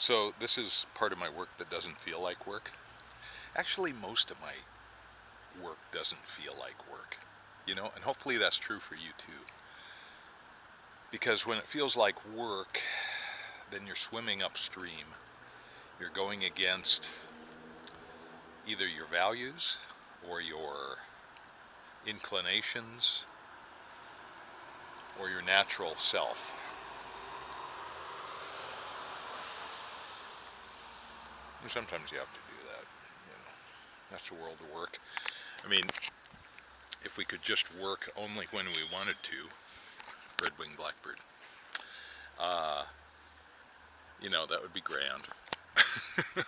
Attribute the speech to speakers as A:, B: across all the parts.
A: So this is part of my work that doesn't feel like work. Actually, most of my work doesn't feel like work, and hopefully that's true for you too. Because when it feels like work, then you're swimming upstream. You're going against either your values or your inclinations or your natural self. And sometimes you have to do that. That's the world of work. I mean, if we could just work only when we wanted to, red-winged blackbird, that would be grand.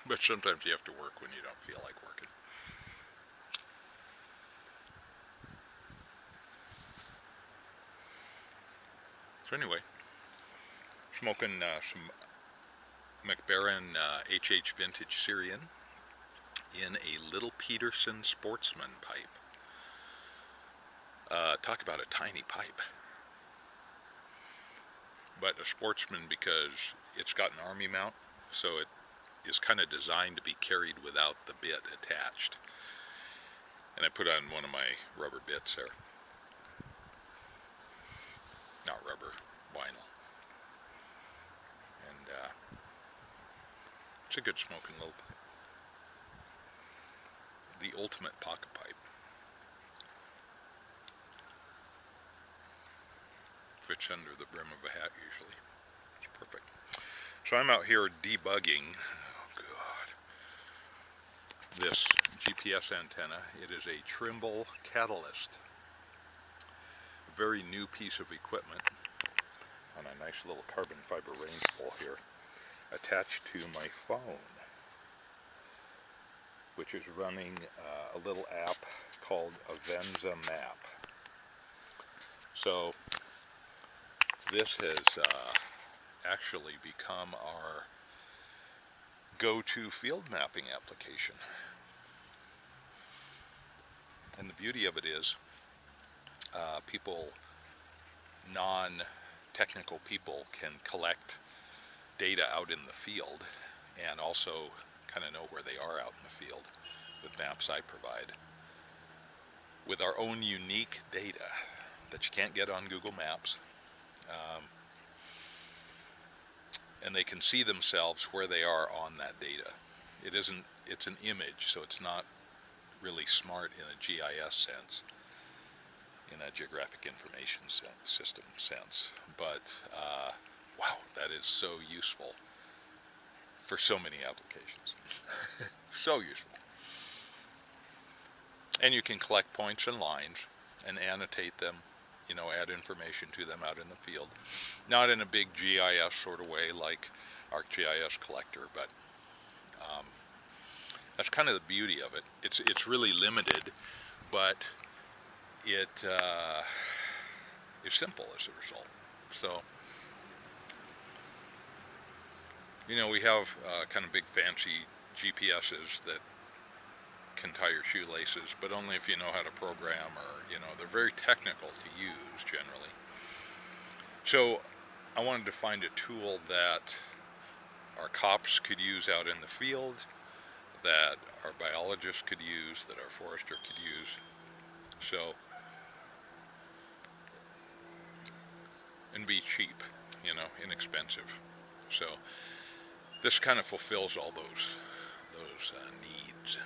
A: But sometimes you have to work when you don't feel like working. So anyway, smoking some McBaron HH Vintage Syrian in a little Peterson Sportsman pipe. Talk about a tiny pipe. But a Sportsman because it's got an army mount, so it is kind of designed to be carried without the bit attached. And I put on one of my rubber bits there. Not rubber, vinyl. And it's a good smoking little pipe. The ultimate pocket pipe. Fits under the brim of a hat usually. It's perfect. So I'm out here debugging, this GPS antenna. It is a Trimble Catalyst. A very new piece of equipment on a nice little carbon fiber range pole here, attached to my phone, which is running a little app called Avenza Map. So this has actually become our go-to field mapping application. And the beauty of it is people, non-technical people, can collect data out in the field and also kind of know where they are out in the field with maps I provide, with our own unique data that you can't get on Google Maps. And they can see themselves where they are on that data. It's an image, so it's not really smart in a GIS sense, in a geographic information system sense. But wow, that is so useful for so many applications. So useful. And you can collect points and lines and annotate them, add information to them out in the field. Not in a big GIS sort of way like ArcGIS Collector, but that's kind of the beauty of it. It's really limited, but it is simple as a result. So, we have kind of big fancy GPSs that can tie your shoelaces, but only if you know how to program, or they're very technical to use generally. So I wanted to find a tool that our cops could use out in the field, that our biologists could use, that our forester could use. So, and be cheap, inexpensive. So this kind of fulfills all those needs.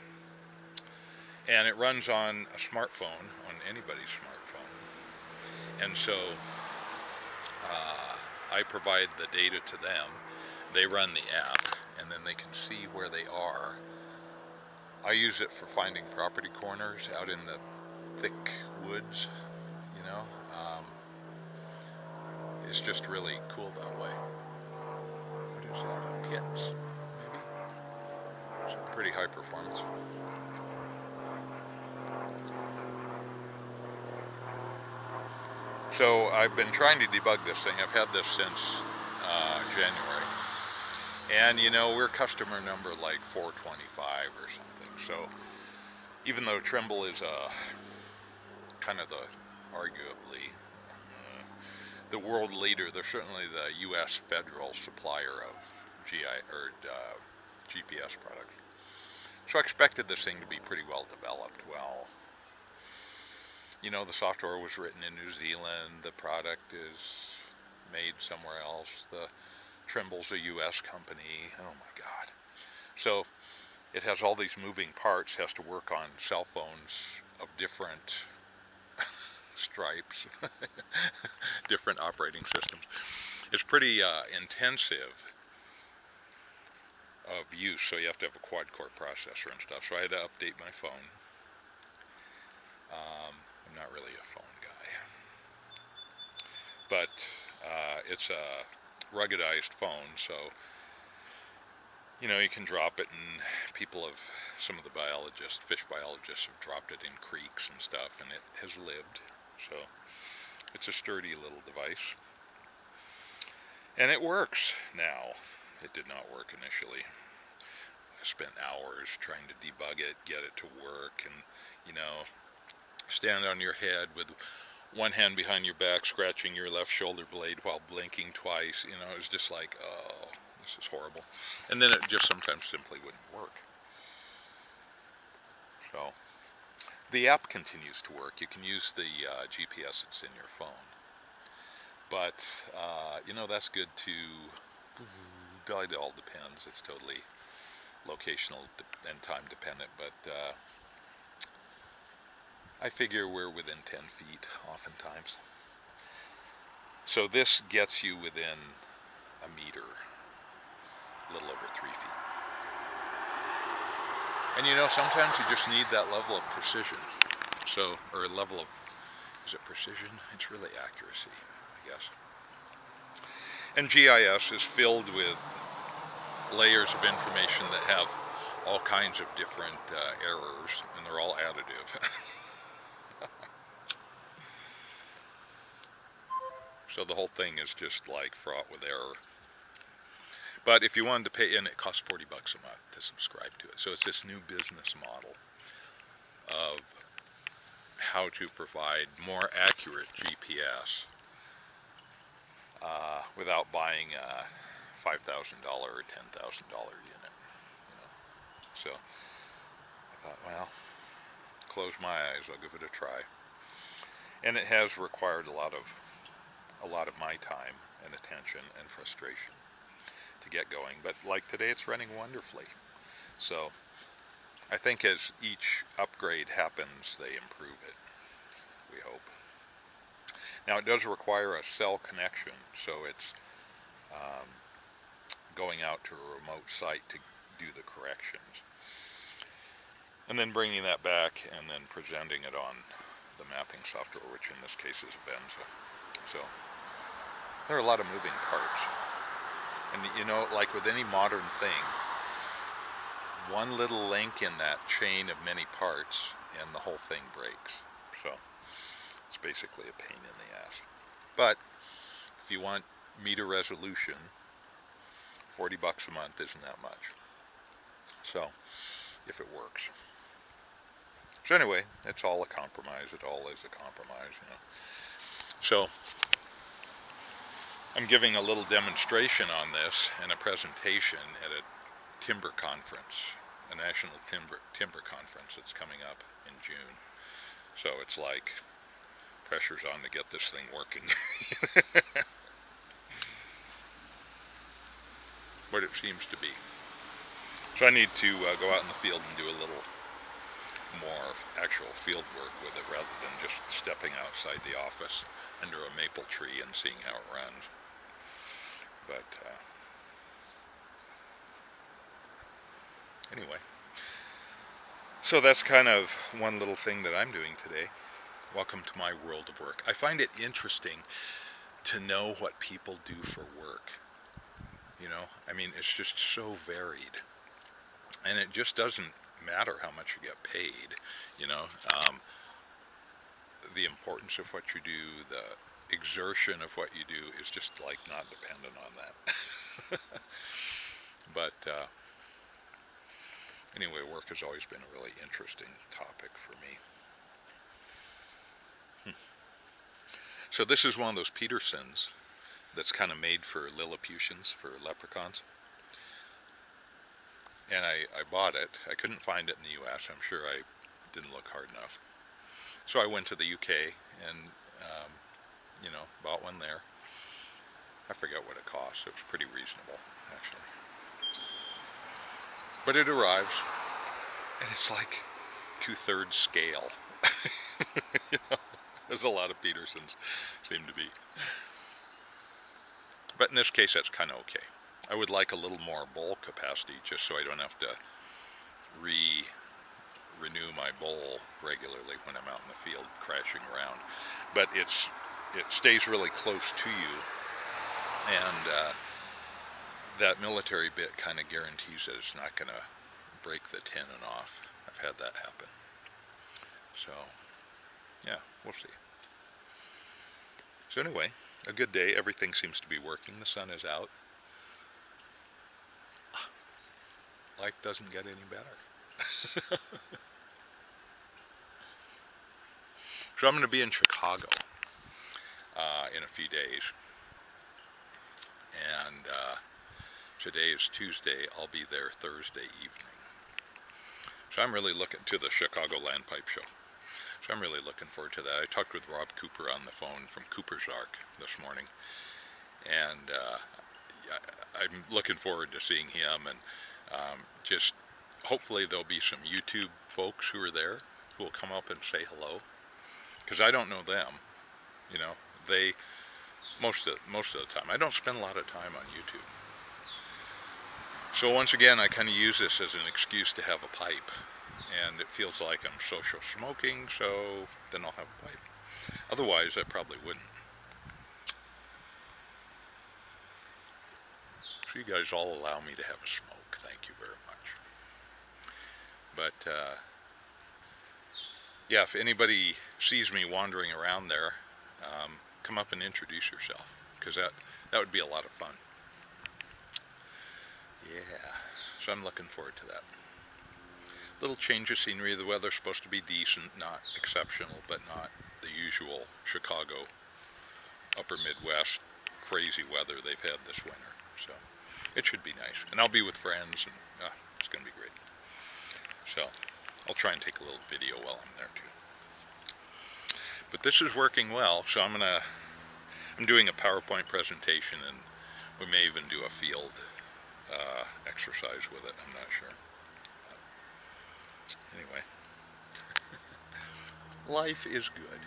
A: And it runs on a smartphone, on anybody's smartphone. And so I provide the data to them. They run the app, and then they can see where they are. I use it for finding property corners out in the thick woods, It's just really cool that way. What is that, a Pitts, maybe? It's pretty high performance. So I've been trying to debug this thing. I've had this since January. And we're customer number like 425 or something. So even though Trimble is kind of arguably the world leader, they're certainly the U.S. federal supplier of GPS product. So I expected this thing to be pretty well developed. Well, you know, the software was written in New Zealand, the product is made somewhere else, the Trimble's a US company, oh my God. So it has all these moving parts, has to work on cell phones of different stripes, different operating systems. It's pretty intensive of use, so you have to have a quad-core processor and stuff. So I had to update my phone. I'm not really a phone guy, but it's a ruggedized phone, so you know, you can drop it, and some of the biologists, fish biologists, have dropped it in creeks and stuff, and it has lived. So it's a sturdy little device, and it works now. It did not work initially. I spent hours trying to debug it, get it to work, and you know, stand on your head with one hand behind your back, scratching your left shoulder blade while blinking twice. You know, it was just like, oh, this is horrible. And then it just sometimes simply wouldn't work. So the app continues to work. You can use the GPS that's in your phone. But, you know, that's good to, it all depends. It's totally locational and time dependent. But I figure we're within 10 feet oftentimes. So this gets you within a meter, a little over 3 feet. And you know, sometimes you just need that level of precision. So, or a level of, is it precision? It's really accuracy, I guess. And GIS is filled with layers of information that have all kinds of different errors, and they're all additive. So the whole thing is just like fraught with error. But if you wanted to pay, and it costs $40 a month to subscribe to it. So it's this new business model of how to provide more accurate GPS without buying a $5,000 or $10,000 unit. You know? So I thought, well, close my eyes, I'll give it a try. And it has required a lot of my time and attention and frustration to get going, but like today it's running wonderfully. So I think as each upgrade happens, they improve it, we hope. Now it does require a cell connection, so it's going out to a remote site to do the corrections, and then bringing that back and then presenting it on the mapping software, which in this case is Avenza. So there are a lot of moving parts. And you know, like with any modern thing, one little link in that chain of many parts and the whole thing breaks. So it's basically a pain in the ass. But if you want meter resolution, $40 a month isn't that much. So if it works. So anyway, it's all a compromise. It all is a compromise, you know. So I'm giving a little demonstration on this and a presentation at a timber conference, a national timber conference that's coming up in June. So it's like pressure's on to get this thing working. What it seems to be. So I need to go out in the field and do a little more actual field work with it rather than just stepping outside the office under a maple tree and seeing how it runs. But anyway, so that's kind of one little thing that I'm doing today. Welcome to my world of work. I find it interesting to know what people do for work. You know, I mean, it's just so varied, and it just doesn't matter how much you get paid. You know, the importance of what you do, the exertion of what you do is just like not dependent on that. But anyway, work has always been a really interesting topic for me. So this is one of those Petersons that's kind of made for Lilliputians, for leprechauns. and I bought it. I couldn't find it in the U.S. I'm sure I didn't look hard enough. So I went to the UK and, bought one there. I forget what it cost. It was pretty reasonable, actually. But it arrives, and it's like 2/3 scale. As a lot of Petersons seem to be. But in this case, that's kind of okay. I would like a little more bowl capacity just so I don't have to renew my bowl regularly when I'm out in the field crashing around. But it stays really close to you, and that military bit kind of guarantees that it's not going to break the tenon off. I've had that happen. So, yeah, we'll see. So anyway, a good day. Everything seems to be working. The sun is out. Life doesn't get any better. So I'm going to be in Chicago in a few days. And today is Tuesday. I'll be there Thursday evening. So I'm really looking to the ChicagoLand Pipe Show. So I'm really looking forward to that. I talked with Rob Cooper on the phone from Cooper's Ark this morning. And I'm looking forward to seeing him, and just hopefully there'll be some YouTube folks who are there who will come up and say hello, because I don't know them. They most of the time. I don't spend a lot of time on YouTube. So once again, I kind of use this as an excuse to have a pipe, and it feels like I'm social smoking, so then I'll have a pipe. Otherwise, I probably wouldn't. So you guys all allow me to have a smoke. Thank you very much. But yeah, if anybody sees me wandering around there, come up and introduce yourself, because that would be a lot of fun. Yeah, so I'm looking forward to that. Little change of scenery. The weather's supposed to be decent, not exceptional, but not the usual Chicago, upper Midwest crazy weather they've had this winter. So it should be nice. And I'll be with friends, and it's going to be great. So I'll try and take a little video while I'm there too. But this is working well, so I'm doing a PowerPoint presentation, and we may even do a field exercise with it. I'm not sure. But anyway, life is good.